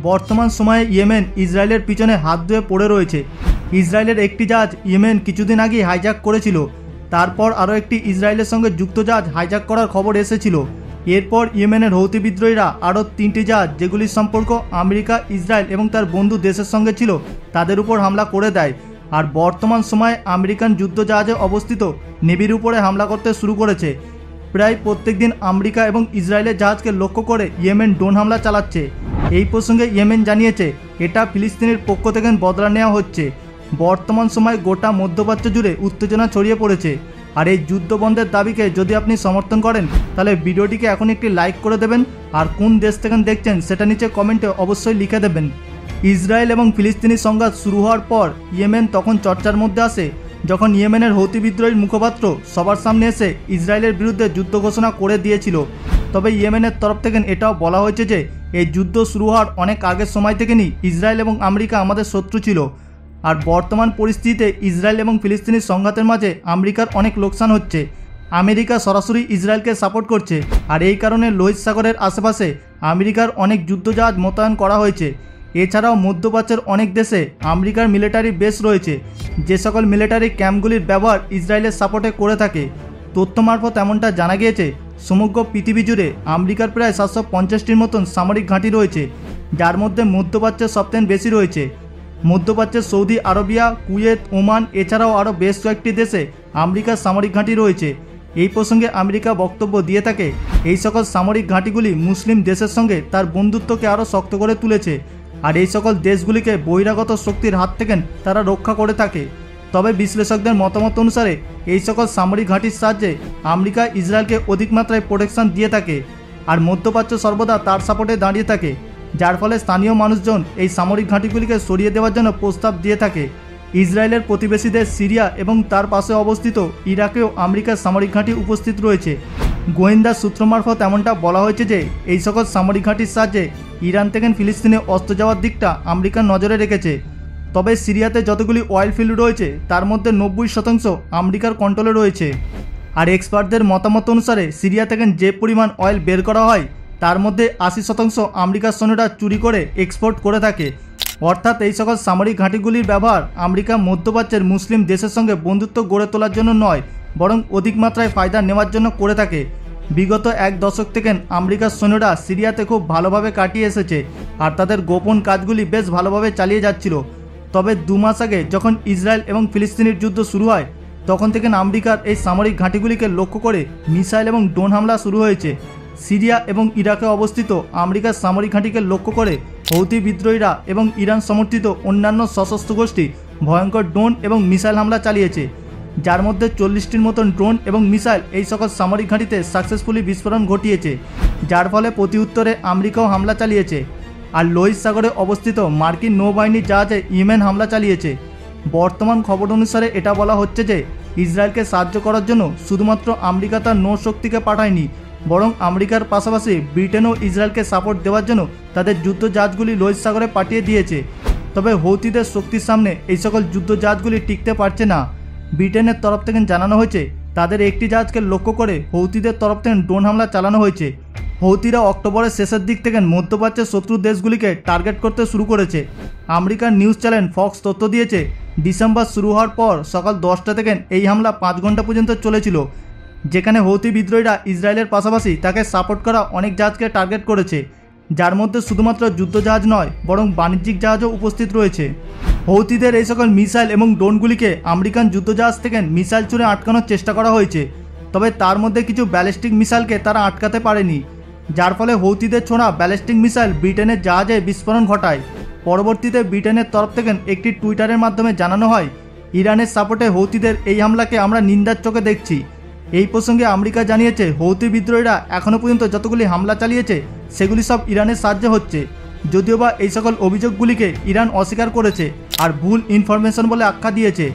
বর্তমান সময়ে ইয়েমেন ইসরায়েলের পিছনে হাত ধুয়ে পড়ে রয়েছে। ইসরায়েলের একটি জাহাজ ইয়েমেন কিছুদিন আগে হাইজ্যাক করেছিল। তারপর আরও একটি ইসরায়েলের সঙ্গে যুক্ত জাহাজ হাইজ্যাক করার খবর এসেছিল। এরপর ইয়েমেনের হৌতি বিদ্রোহীরা আরও 3টি জাহাজ যেগুলির সম্পর্ক আমেরিকা, ইসরায়েল এবং তার বন্ধু দেশের সঙ্গে ছিল তাদের উপর হামলা করে দেয়। আর বর্তমান সময়ে আমেরিকান যুদ্ধ জাহাজে অবস্থিত নেভির উপরে হামলা করতে শুরু করেছে। প্রায় প্রত্যেক দিন আমেরিকা এবং ইসরায়েলের জাহাজকে লক্ষ্য করে ইয়েমেন ড্রোন হামলা চালাচ্ছে। এই প্রসঙ্গে ইয়েমেন জানিয়েছে এটা ফিলিস্তিনের পক্ষ থেকে বদলা নেওয়া হচ্ছে। বর্তমান সময়ে গোটা মধ্যপ্রাচ্য জুড়ে উত্তেজনা ছড়িয়ে পড়েছে। আর এই যুদ্ধ বন্ধের দাবিকে যদি আপনি সমর্থন করেন তাহলে ভিডিওটিকে এখন একটি লাইক করে দেবেন। আর কোন দেশ থেকে দেখছেন সেটা নিচে কমেন্টে অবশ্যই লিখে দেবেন। ইসরায়েল এবং ফিলিস্তিনি সংঘাত শুরু হওয়ার পর ইয়েমেন তখন চর্চার মধ্যে আসে যখন ইয়েমেনের হৌতি বিদ্রোহীর মুখপাত্র সবার সামনে এসে ইসরায়েলের বিরুদ্ধে যুদ্ধ ঘোষণা করে দিয়েছিল। তবে ইয়েমেনের তরফ থেকে এটাও বলা হয়েছে যে এই যুদ্ধ শুরু হওয়ার অনেক আগের সময় থেকেই ইসরায়েল এবং আমেরিকা আমাদের শত্রু ছিল। আর বর্তমান পরিস্থিতিতে ইসরায়েল এবং ফিলিস্তিনির সংঘাতের মাঝে আমেরিকার অনেক লোকসান হচ্ছে। আমেরিকা সরাসরি ইসরায়েলকে সাপোর্ট করছে। আর এই কারণে লোহিত সাগরের আশেপাশে আমেরিকার অনেক যুদ্ধজাহাজ মোতায়েন করা হয়েছে। এছাড়াও মধ্যপ্রাচ্যের অনেক দেশে আমেরিকার মিলিটারি বেস রয়েছে, যে সকল মিলিটারি ক্যাম্পগুলির ব্যবহার ইসরায়েলের সাপোর্টে করে থাকে। তথ্য মারফত এমনটা জানা গিয়েছে সমগ্র পৃথিবী জুড়ে আমেরিকার প্রায় 750টির মতন সামরিক ঘাঁটি রয়েছে, যার মধ্যে মধ্যপ্রাচ্যের সবথেকে বেশি রয়েছে। মধ্যপ্রাচ্যের সৌদি আরবিয়া, কুয়েত, ওমান এছাড়াও আরও বেশ কয়েকটি দেশে আমেরিকার সামরিক ঘাঁটি রয়েছে। এই প্রসঙ্গে আমেরিকা বক্তব্য দিয়ে থাকে এই সকল সামরিক ঘাঁটিগুলি মুসলিম দেশের সঙ্গে তার বন্ধুত্বকে আরও শক্ত করে তুলেছে। আর এই সকল দেশগুলিকে বহিরাগত শক্তির হাত থেকে তারা রক্ষা করে থাকে। তবে বিশ্লেষকদের মতামত অনুসারে এই সকল সামরিক ঘাঁটির সাহায্যে আমেরিকা ইসরায়েলকে অধিক মাত্রায় প্রোটেকশন দিয়ে থাকে। আর মধ্যপ্রাচ্য সর্বদা তার সাপোর্টে দাঁড়িয়ে থাকে, যার ফলে স্থানীয় মানুষজন এই সামরিক ঘাঁটিগুলিকে সরিয়ে দেওয়ার জন্য প্রস্তাব দিয়ে থাকে। ইসরায়েলের প্রতিবেশী দেশ সিরিয়া এবং তার পাশে অবস্থিত ইরাকেও আমেরিকার সামরিক ঘাঁটি উপস্থিত রয়েছে। গোয়েন্দা সূত্র মারফত এমনটা বলা হয়েছে যে এই সকল সামরিক ঘাঁটির সাহায্যে ইরান থেকে ফিলিস্তিনে অস্ত্র যাওয়ার দিকটা আমেরিকার নজরে রেখেছে। তবে সিরিয়াতে যতগুলি অয়েল ফিল্ড রয়েছে তার মধ্যে 90% আমেরিকার কন্ট্রোলে রয়েছে। আর এক্সপার্টদের মতামত অনুসারে সিরিয়া থেকে যে পরিমাণ অয়েল বের করা হয় তার মধ্যে 80% আমেরিকার সৈন্যরা চুরি করে এক্সপোর্ট করে থাকে। অর্থাৎ এই সকল সামরিক ঘাঁটিগুলির ব্যবহার আমেরিকা মধ্যপ্রাচ্যের মুসলিম দেশের সঙ্গে বন্ধুত্ব গড়ে তোলার জন্য নয়, বরং অধিক মাত্রায় ফায়দা নেওয়ার জন্য করে থাকে। বিগত এক দশক থেকে আমেরিকার সৈন্যরা সিরিয়াতে খুব ভালোভাবে কাটিয়ে এসেছে আর তাদের গোপন কাজগুলি বেশ ভালোভাবে চালিয়ে যাচ্ছিল। তবে 2 মাস আগে যখন ইসরায়েল এবং ফিলিস্তিনের যুদ্ধ শুরু হয় তখন থেকে আমেরিকার এই সামরিক ঘাঁটিগুলিকে লক্ষ্য করে মিসাইল এবং ড্রোন হামলা শুরু হয়েছে। সিরিয়া এবং ইরাকে অবস্থিত আমেরিকার সামরিক ঘাঁটিকে লক্ষ্য করে হৌতি বিদ্রোহীরা এবং ইরান সমর্থিত অন্যান্য সশস্ত্র গোষ্ঠী ভয়ঙ্কর ড্রোন এবং মিসাইল হামলা চালিয়েছে, যার মধ্যে 40টির মতন ড্রোন এবং মিসাইল এই সকল সামরিক ঘাঁটিতে সাকসেসফুলি বিস্ফোরণ ঘটিয়েছে, যার ফলে প্রতি উত্তরে আমেরিকাও হামলা চালিয়েছে। আর লোহিত সাগরে অবস্থিত মার্কিন নৌবাহিনীর জাহাজে ইয়েমেন হামলা চালিয়েছে। বর্তমান খবর অনুসারে এটা বলা হচ্ছে যে ইসরায়েলকে সাহায্য করার জন্য শুধুমাত্র আমেরিকা তার নৌশক্তিকে পাঠায়নি, বরং আমেরিকার পাশাপাশি ব্রিটেনও ইসরায়েলকে সাপোর্ট দেওয়ার জন্য তাদের যুদ্ধ জাহাজগুলি লোহিত সাগরে পাঠিয়ে দিয়েছে। তবে হৌতিদের শক্তির সামনে এই সকল যুদ্ধ জাহাজগুলি টিকতে পারছে না। ব্রিটেনের তরফ থেকে জানানো হয়েছে তাদের একটি জাহাজকে লক্ষ্য করে হৌতিদের তরফ থেকে ড্রোন হামলা চালানো হয়েছে। হৌতিরা অক্টোবরের শেষের দিক থেকে মধ্যপ্রাচ্যের শত্রু দেশগুলিকে টার্গেট করতে শুরু করেছে। আমেরিকার নিউজ চ্যানেল ফক্স তথ্য দিয়েছে ডিসেম্বর শুরু হওয়ার পর সকাল 10টা থেকে এই হামলা 5 ঘন্টা পর্যন্ত চলেছিল, যেখানে হৌতি বিদ্রোহীরা ইসরায়েলের পাশাপাশি তাকে সাপোর্ট করা অনেক জাহাজকে টার্গেট করেছে, যার মধ্যে শুধুমাত্র যুদ্ধজাহাজ নয় বরং বাণিজ্যিক জাহাজও উপস্থিত রয়েছে। হৌতিদের এই সকল মিসাইল এবং ড্রোনগুলিকে আমেরিকান যুদ্ধজাহাজ থেকে মিসাইল ছুড়ে আটকানোর চেষ্টা করা হয়েছে। তবে তার মধ্যে কিছু ব্যালিস্টিক মিসাইলকে তারা আটকাতে পারেনি, যার ফলে হৌতিদের ছোড়া ব্যালিস্টিক মিসাইল ব্রিটেনের জাহাজে বিস্ফোরণ ঘটায়। পরবর্তীতে ব্রিটেনের তরফ থেকে একটি টুইটারের মাধ্যমে জানানো হয় ইরানের সাপোর্টে হৌতিদের এই হামলাকে আমরা নিন্দার চোখে দেখছি। এই প্রসঙ্গে আমেরিকা জানিয়েছে হৌতি বিদ্রোহীরা এখনও পর্যন্ত যতগুলি হামলা চালিয়েছে সেগুলি সব ইরানের সাহায্যে হচ্ছে, যদিও বা এই সকল অভিযোগগুলিকে ইরান অস্বীকার করেছে আর ভুল ইনফরমেশন বলে আখ্যা দিয়েছে।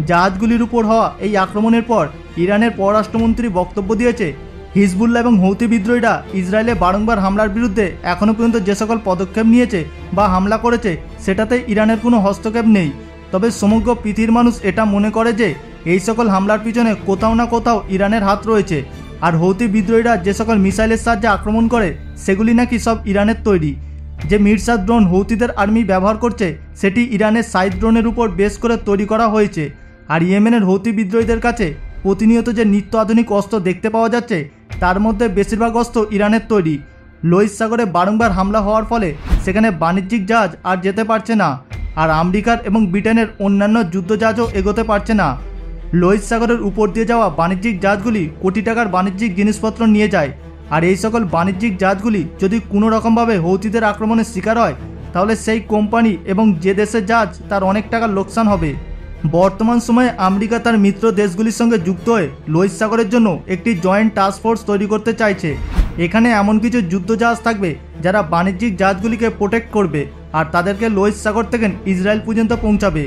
জাহাজগুলির উপর হওয়া এই আক্রমণের পর ইরানের পররাষ্ট্রমন্ত্রী বক্তব্য দিয়েছে হিজবুল্লাহ এবং হৌতি বিদ্রোহীরা ইসরায়েলে বারংবার হামলার বিরুদ্ধে এখনও পর্যন্ত যে সকল পদক্ষেপ নিয়েছে বা হামলা করেছে সেটাতে ইরানের কোনো হস্তক্ষেপ নেই। তবে সমগ্র পৃথিবীর মানুষ এটা মনে করে যে এই সকল হামলার পিছনে কোথাও না কোথাও ইরানের হাত রয়েছে। আর হৌতি বিদ্রোহীরা যে সকল মিসাইলের সাহায্যে আক্রমণ করে সেগুলি নাকি সব ইরানের তৈরি। যে মিরসাদ ড্রোন হৌতিদের আর্মি ব্যবহার করছে সেটি ইরানের সাইদ ড্রোনের উপর বেস করে তৈরি করা হয়েছে। আর ইয়েমেনের হৌতি বিদ্রোহীদের কাছে প্রতিনিয়ত যে নিত্য আধুনিক অস্ত্র দেখতে পাওয়া যাচ্ছে তার মধ্যে বেশিরভাগ অস্ত্র ইরানের তৈরি। লোহিত সাগরে বারংবার হামলা হওয়ার ফলে সেখানে বাণিজ্যিক জাহাজ আর যেতে পারছে না, আর আমেরিকার এবং ব্রিটেনের অন্যান্য যুদ্ধজাহাজও এগোতে পারছে না। লোহিত সাগরের উপর দিয়ে যাওয়া বাণিজ্যিক জাহাজগুলি কোটি টাকার বাণিজ্যিক জিনিসপত্র নিয়ে যায়, আর এই সকল বাণিজ্যিক জাহাজগুলি যদি কোনো রকমভাবে হৌতিদের আক্রমণের শিকার হয় তাহলে সেই কোম্পানি এবং যে দেশের জাহাজ তার অনেক টাকার লোকসান হবে। বর্তমান সময়ে আমেরিকা তার মিত্র দেশগুলির সঙ্গে যুক্ত হয়ে লোহিত সাগরের জন্য একটি জয়েন্ট টাস্ক ফোর্স তৈরি করতে চাইছে। এখানে এমন কিছু যুদ্ধজাহাজ থাকবে যারা বাণিজ্যিক জাহাজগুলিকে প্রোটেক্ট করবে আর তাদেরকে লোহিত সাগর থেকে ইসরায়েল পর্যন্ত পৌঁছাবে।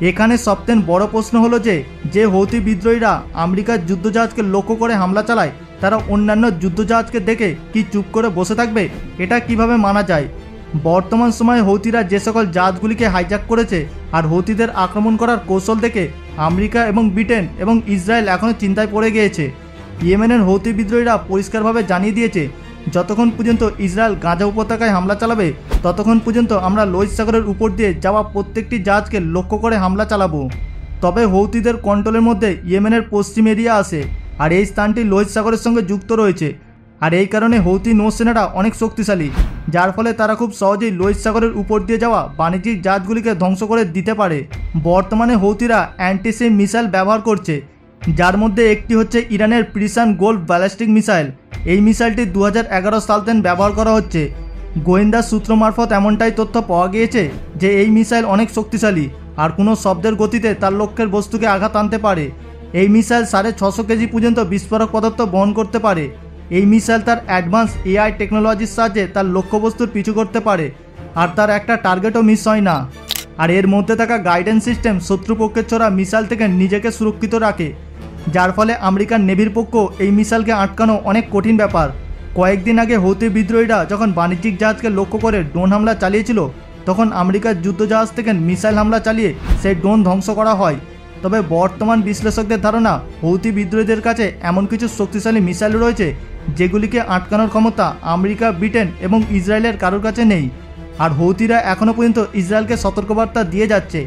এখানে সবথেকে বড় প্রশ্ন হলো যে হৌতি বিদ্রোহীরা আমেরিকার যুদ্ধজাহাজকে লক্ষ্য করে হামলা চালায় তারা অন্যান্য যুদ্ধজাহাজকে দেখে কি চুপ করে বসে থাকবে? এটা কিভাবে মানা যায়? বর্তমান সময়ে হৌতিরা যে সকল জাহাজগুলিকে হাইজ্যাক করেছে আর হৌতিদের আক্রমণ করার কৌশল দেখে আমেরিকা এবং ব্রিটেন এবং ইসরায়েল এখনও চিন্তায় পড়ে গিয়েছে। ইয়েমেনের হৌতি বিদ্রোহীরা পরিষ্কারভাবে জানিয়ে দিয়েছে যতক্ষণ পর্যন্ত ইসরায়েল গাজা উপত্যকায় হামলা চালাবে ততক্ষণ পর্যন্ত আমরা লোহিত সাগরের উপর দিয়ে যাওয়া প্রত্যেকটি জাহাজকে লক্ষ্য করে হামলা চালাবো। তবে হৌতিদের কন্ট্রোলের মধ্যে ইয়েমেনের পশ্চিম এরিয়া আছে, আর এই স্থানটি লোহিত সাগরের সঙ্গে যুক্ত রয়েছে। আর এই কারণে হৌতি নৌসেনারা অনেক শক্তিশালী, যার ফলে তারা খুব সহজেই লোহিত সাগরের উপর দিয়ে যাওয়া বাণিজ্যিক জাহাজগুলিকে ধ্বংস করে দিতে পারে। বর্তমানে হৌতিরা অ্যান্টিসিপ মিসাইল ব্যবহার করছে, যার মধ্যে একটি হচ্ছে ইরানের প্রিসান গোল্ড ব্যালিস্টিক মিসাইল। এই মিসাইলটি 2011 সাল থেকে ব্যবহার করা হচ্ছে। গোয়েন্দা সূত্র মারফত এমনটাই তথ্য পাওয়া গিয়েছে যে এই মিসাইল অনেক শক্তিশালী আর কোনো শব্দের গতিতে তার লক্ষ্যের বস্তুকে আঘাত আনতে পারে। এই মিসাইল 650 কেজি পর্যন্ত বিস্ফোরক পদার্থ বহন করতে পারে। এই মিসাইল তার অ্যাডভান্স এআই টেকনোলজির সাহায্যে তার লক্ষ্যবস্তুর পিছু করতে পারে, আর তার একটা টার্গেটও মিস হয় না। আর এর মধ্যে থাকা গাইডেন্স সিস্টেম শত্রুপক্ষের ছোড়া মিসাইল থেকে নিজেকে সুরক্ষিত রাখে, যার ফলে আমেরিকান নেভির পক্ষ এই মিসাইলকে আটকানো অনেক কঠিন ব্যাপার। কয়েকদিন আগে হৌতি বিদ্রোহীরা যখন বাণিজ্যিক জাহাজকে লক্ষ্য করে ড্রোন হামলা চালিয়েছিল তখন আমেরিকার যুদ্ধজাহাজ থেকে মিসাইল হামলা চালিয়ে সেই ড্রোন ধ্বংস করা হয়। তবে বর্তমান বিশ্লেষকদের ধারণা হৌতি বিদ্রোহীদের কাছে এমন কিছু শক্তিশালী মিসাইল রয়েছে যেগুলিকে আটকানোর ক্ষমতা আমেরিকা, ব্রিটেন এবং ইসরায়েলের কারোর কাছে নেই। আর হৌতিরা এখনও পর্যন্ত ইসরায়েলকে সতর্কবার্তা দিয়ে যাচ্ছে।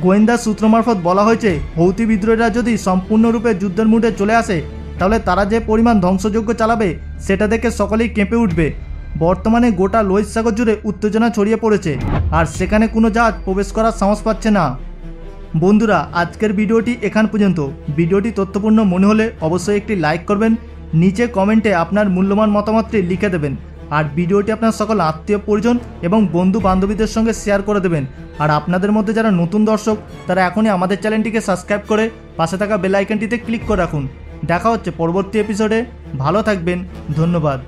গোয়েন্দা সূত্র মারফত বলা হয়েছে হৌতি বিদ্রোহীরা যদি সম্পূর্ণরূপে যুদ্ধের মুডে চলে আসে তাহলে তারা যে পরিমাণ ধ্বংসযজ্ঞ চালাবে সেটা দেখে সকলেই কেঁপে উঠবে। বর্তমানে গোটা লোহিত সাগর জুড়ে উত্তেজনা ছড়িয়ে পড়েছে, আর সেখানে কোনো জাহাজ প্রবেশ করার সাহস পাচ্ছে না। বন্ধুরা, আজকের ভিডিওটি এখান পর্যন্ত। ভিডিওটি তথ্যপূর্ণ মনে হলে অবশ্যই একটি লাইক করবেন, নিচে কমেন্টে আপনার মূল্যবান মতামতটি লিখে দেবেন, আর ভিডিওটি আপনার সকল আত্মীয় পরিজন এবং বন্ধু বান্ধবীদের সঙ্গে শেয়ার করে দেবেন। আর আপনাদের মধ্যে যারা নতুন দর্শক তারা এখনই আমাদের চ্যানেলটিকে সাবস্ক্রাইব করে পাশে থাকা বেল আইকনটিতে ক্লিক করে রাখুন। দেখা হচ্ছে পরবর্তী এপিসোডে। ভালো থাকবেন, ধন্যবাদ।